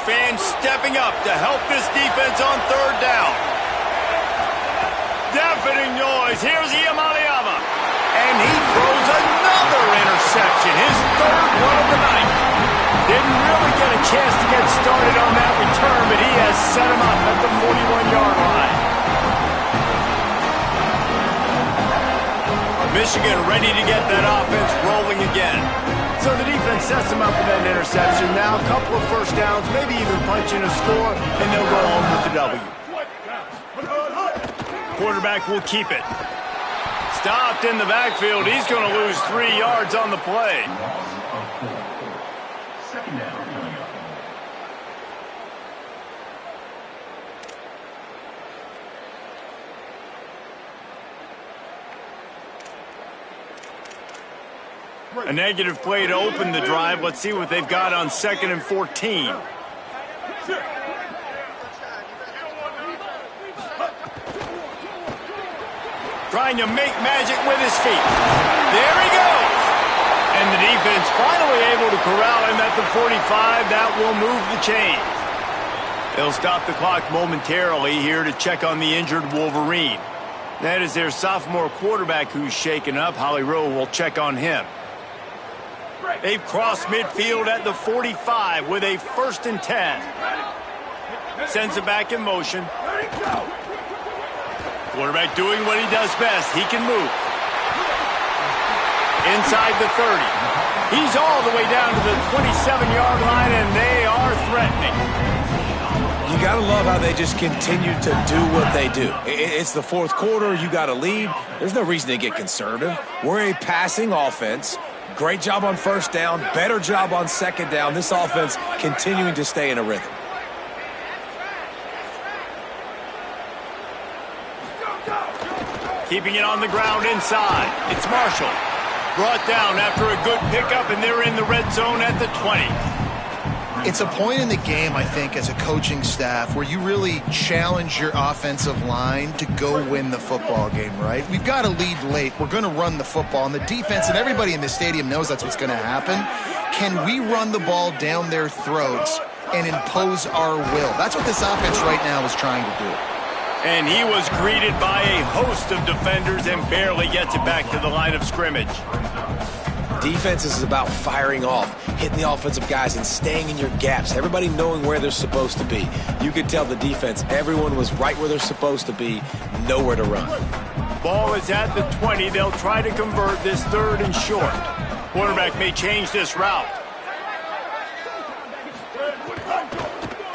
Speaker 1: Fans stepping up to help this defense on third down. Deafening noise. Here's Iamaleava. And he throws another interception. His third one of the night. Didn't really get a chance to get started on that return, but he has set him up at the 41-yard line. Michigan ready to get that offense rolling again. So the defense sets them up with that interception. Now a couple of first downs, maybe even punching a score, and they'll go home with the W. Quarterback will keep it. Stopped in the backfield. He's going to lose 3 yards on the play.
Speaker 5: Second down.
Speaker 1: A negative play to open the drive. Let's see what they've got on 2nd and 14. Trying to make magic with his feet. There he goes. And the defense finally able to corral him at the 45. That will move the chains. They'll stop the clock momentarily here to check on the injured Wolverine. That is their sophomore quarterback who's shaken up. Holly Rowe will check on him. They've crossed midfield at the 45 with a 1st and 10. Sends it back in motion. Quarterback doing what he does best. He can move. Inside the 30. He's all the way down to the 27-yard line, and they are threatening.
Speaker 3: You got to love how they just continue to do what they do. It's the fourth quarter. You got to lead. There's no reason to get conservative. We're a passing offense. Great job on first down, better job on second down. This offense continuing to stay in a rhythm.
Speaker 1: Keeping it on the ground inside. It's Marshall. Brought down after a good pickup, and they're in the red zone at the 20.
Speaker 4: It's a point in the game, I think, as a coaching staff where you really challenge your offensive line to go win the football game, right? We've got to lead late. We're going to run the football. And the defense and everybody in the stadium knows that's what's going to happen. Can we run the ball down their throats and impose our will? That's what this offense right now is trying to do.
Speaker 1: And he was greeted by a host of defenders and barely gets it back to the line of scrimmage.
Speaker 3: Defense is about firing off, hitting the offensive guys and staying in your gaps, everybody knowing where they're supposed to be. You could tell the defense, everyone was right where they're supposed to be, nowhere to run.
Speaker 1: Ball is at the 20. They'll try to convert this 3rd and short. Quarterback may change this route.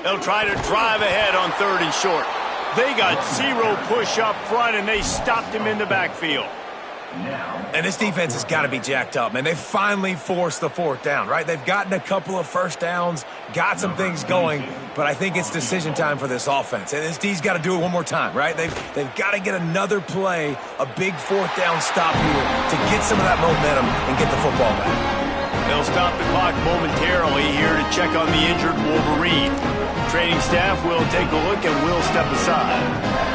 Speaker 1: They'll try to drive ahead on 3rd and short. They got 0 push up front, and they stopped him in the backfield.
Speaker 3: And this defense has got to be jacked up, man. They finally forced the 4th down, right? They've gotten a couple of first downs, got some things going, but I think it's decision time for this offense. And this D's got to do it one more time, right? They've got to get another play, a big 4th down stop here to get some of that momentum and get the football back.
Speaker 1: They'll stop the clock momentarily here to check on the injured Wolverine. Training staff will take a look and will step aside.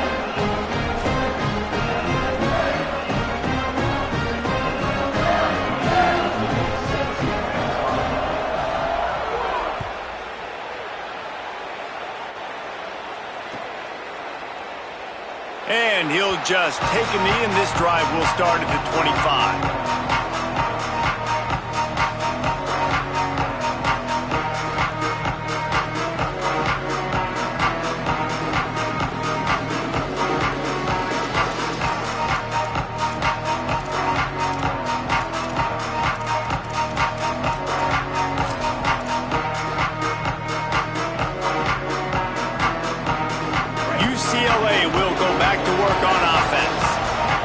Speaker 1: And he'll just take a knee, and this drive will start at the 25. UCLA will go back to work on offense.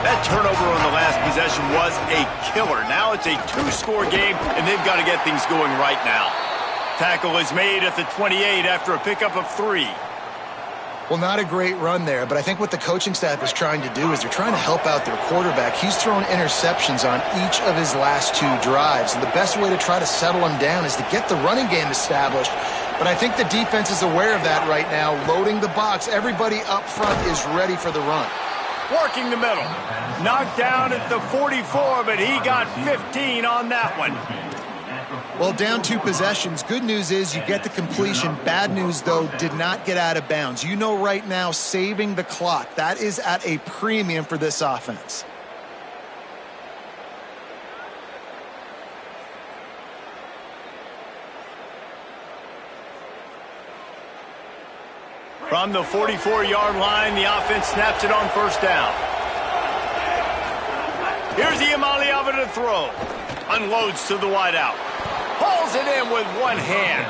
Speaker 1: That turnover on the last possession was a killer. Now it's a 2-score game, and they've got to get things going right now. Tackle is made at the 28 after a pickup of 3.
Speaker 4: Well, not a great run there, but I think what the coaching staff is trying to do is they're trying to help out their quarterback. He's thrown interceptions on each of his last 2 drives, and the best way to try to settle him down is to get the running game established. But I think the defense is aware of that right now, loading the box. Everybody up front is ready for the run.
Speaker 1: Working the middle. Knocked down at the 44, but he got 15 on that one.
Speaker 4: Well, down 2 possessions. Good news is you get the completion. Bad news, though, did not get out of bounds. You know right now, saving the clock, that is at a premium for this offense.
Speaker 1: From the 44-yard line, the offense snaps it on 1st down. Here's Iamaleava to throw. Unloads to the wideout. Pulls it in with one hand.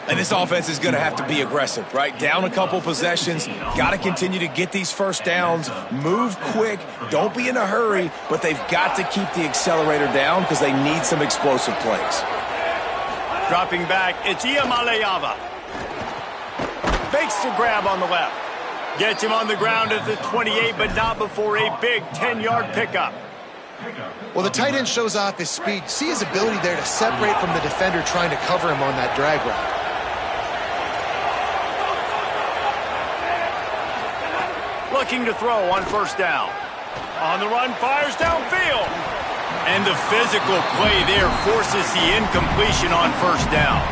Speaker 3: And this offense is going to have to be aggressive, right? Down a couple possessions. Got to continue to get these first downs. Move quick. Don't be in a hurry. But they've got to keep the accelerator down because they need some explosive plays.
Speaker 1: Dropping back, it's Iamaleava. Makes the grab on the left. Gets him on the ground at the 28, but not before a big 10-yard pickup.
Speaker 4: Well, the tight end shows off his speed. See his ability there to separate from the defender trying to cover him on that drag route.
Speaker 1: Looking to throw on 1st down. On the run, fires downfield. And the physical play there forces the incompletion on 1st down.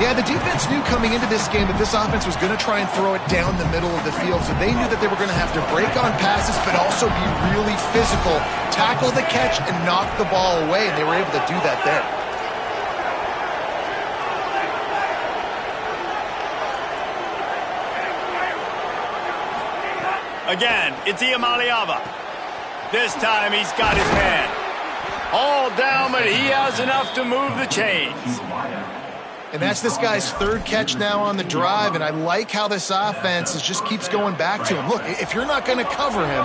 Speaker 4: Yeah, the defense knew coming into this game that this offense was going to try and throw it down the middle of the field, so they knew that they were going to have to break on passes but also be really physical, tackle the catch, and knock the ball away, and they were able to do that there.
Speaker 1: Again, it's Iamaleava. This time he's got his man. All down, but he has enough to move the chains.
Speaker 4: And that's this guy's 3rd catch now on the drive, and I like how this offense just keeps going back to him. Look, if you're not going to cover him,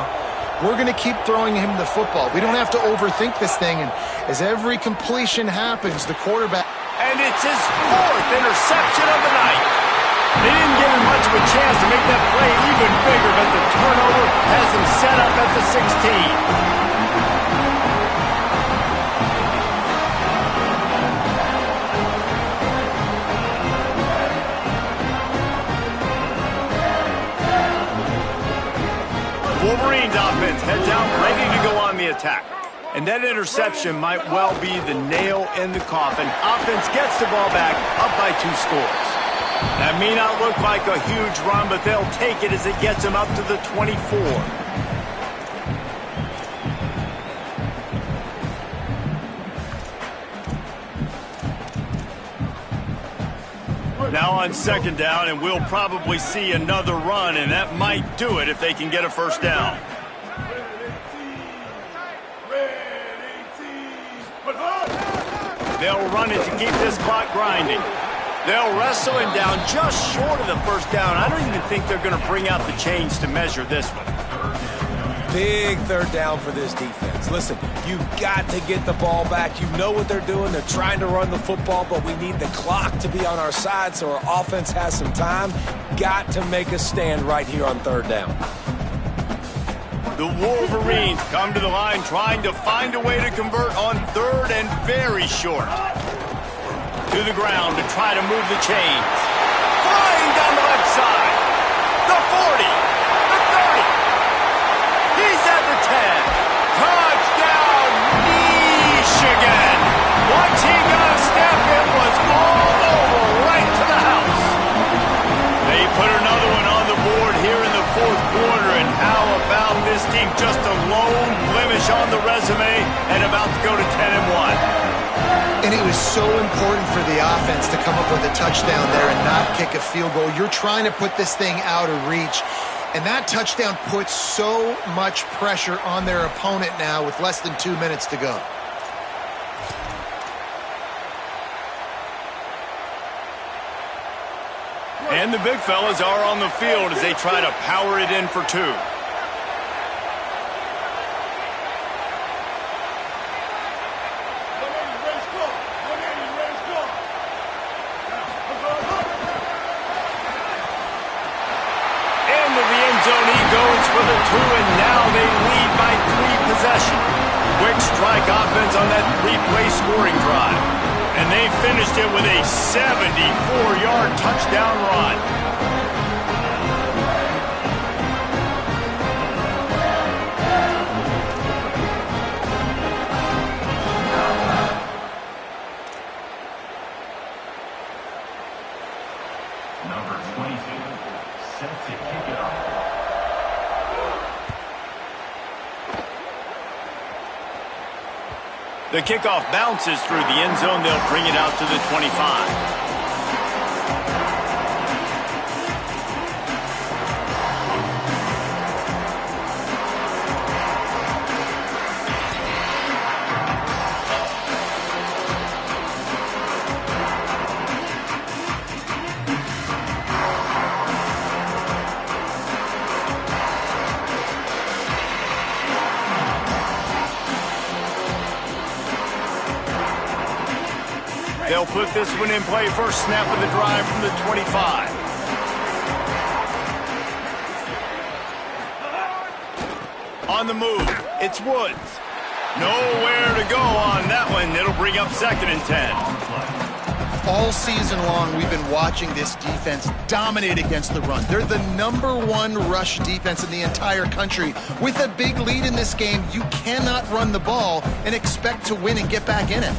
Speaker 4: we're going to keep throwing him the football. We don't have to overthink this thing, and as every completion happens, the quarterback...
Speaker 1: And it's his 4th interception of the night. They didn't give him much of a chance to make that play even bigger, but the turnover has him set up at the 16. Wolverines offense heads out ready to go on the attack. And that interception might well be the nail in the coffin. Offense gets the ball back, up by 2 scores. That may not look like a huge run, but they'll take it as it gets them up to the 24. Now on 2nd down, and we'll probably see another run, and that might do it if they can get a first down. They'll run it to keep this clock grinding. They'll wrestle him down just short of the first down. I don't even think they're going to bring out the chains to measure this one.
Speaker 3: Big 3rd down for this defense. Listen, you've got to get the ball back. You know what they're doing. They're trying to run the football, but we need the clock to be on our side so our offense has some time. Got to make a stand right here on 3rd down.
Speaker 1: The Wolverines come to the line trying to find a way to convert on 3rd and very short. To the ground to try to move the chains. Flying down the left side. The 40. The 30. He's at the 10. Touchdown, Michigan. Once he got a step, it was all over right to the house. They put another one on the board here in the 4th quarter, and how about this team? Just a lone blemish on the resume and about to go to 10-1.
Speaker 4: And it was so important for the offense to come up with a touchdown there and not kick a field goal. You're trying to put this thing out of reach. And that touchdown puts so much pressure on their opponent now with less than 2 minutes to go.
Speaker 1: And the big fellas are on the field as they try to power it in for 2. For the 2, and now they lead by 3 possessions. Quick strike offense on that 3-play scoring drive. And they finished it with a 74-yard touchdown run.
Speaker 7: Number 22, set to kick it off.
Speaker 1: The kickoff bounces through the end zone. They'll bring it out to the 25. They'll put this one in play. First snap of the drive from the 25. On the move, it's Woods. Nowhere to go on that one. It'll bring up 2nd and 10.
Speaker 4: All season long, we've been watching this defense dominate against the run. They're the #1 rush defense in the entire country. With a big lead in this game, you cannot run the ball and expect to win and get back in it.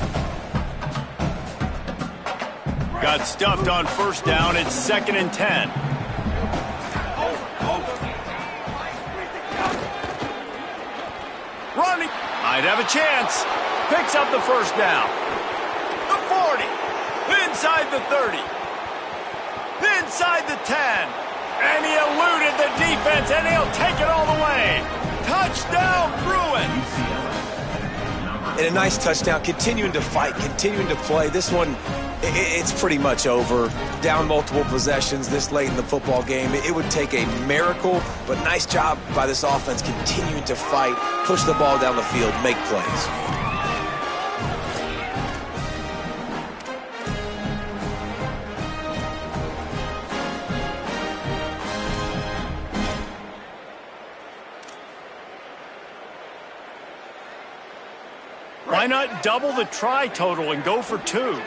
Speaker 1: Got stuffed on 1st down. It's 2nd and 10. Running. Might have a chance. Picks up the 1st down. The 40. Inside the 30. Inside the 10. And he eluded the defense, and he'll take it all the way. Touchdown, Bruins.
Speaker 3: And a nice touchdown. Continuing to fight, continuing to play. This one, it's pretty much over. Down multiple possessions this late in the football game. It would take a miracle, but nice job by this offense continuing to fight, push the ball down the field, make plays.
Speaker 1: Why not double the try total and go for 2?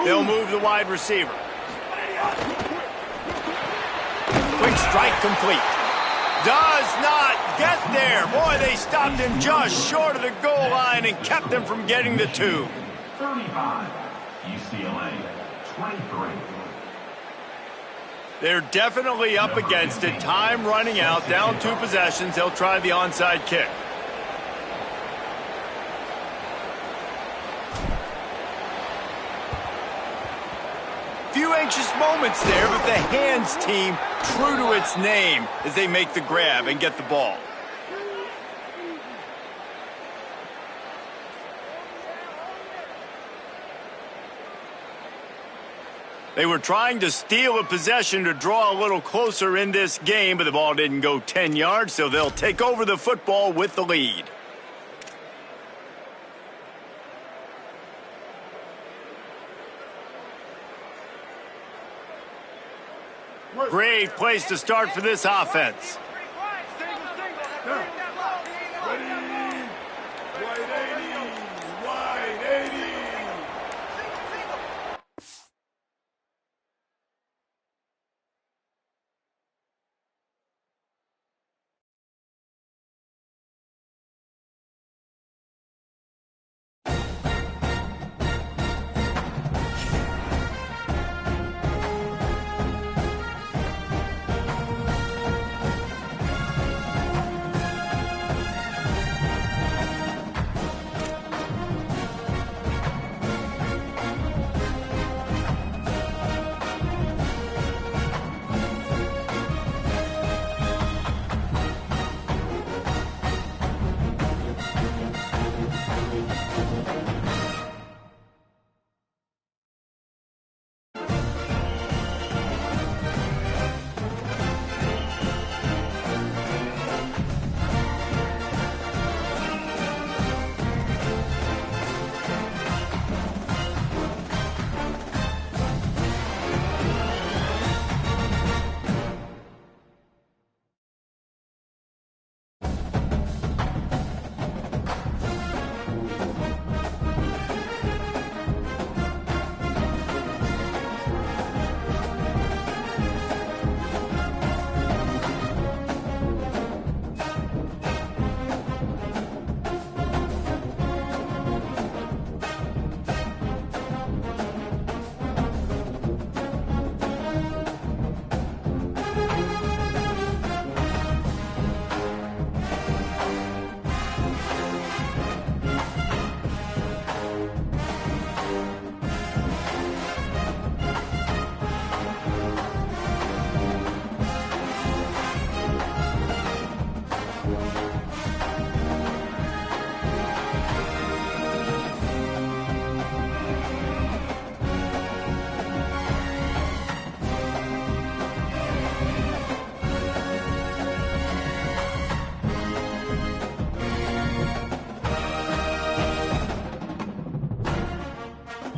Speaker 1: They'll move the wide receiver. strike complete. Does not get there. Boy, they stopped him just short of the goal line and kept him from getting the 2.
Speaker 7: 35. UCLA 23.
Speaker 1: They're definitely up against it. Time running out. Down 2 possessions. They'll try the onside kick. Few anxious moments there, but the hands team true to its name as they make the grab and get the ball. They were trying to steal a possession to draw a little closer in this game, but the ball didn't go 10 yards, so they'll take over the football with the lead. Great place to start for this offense.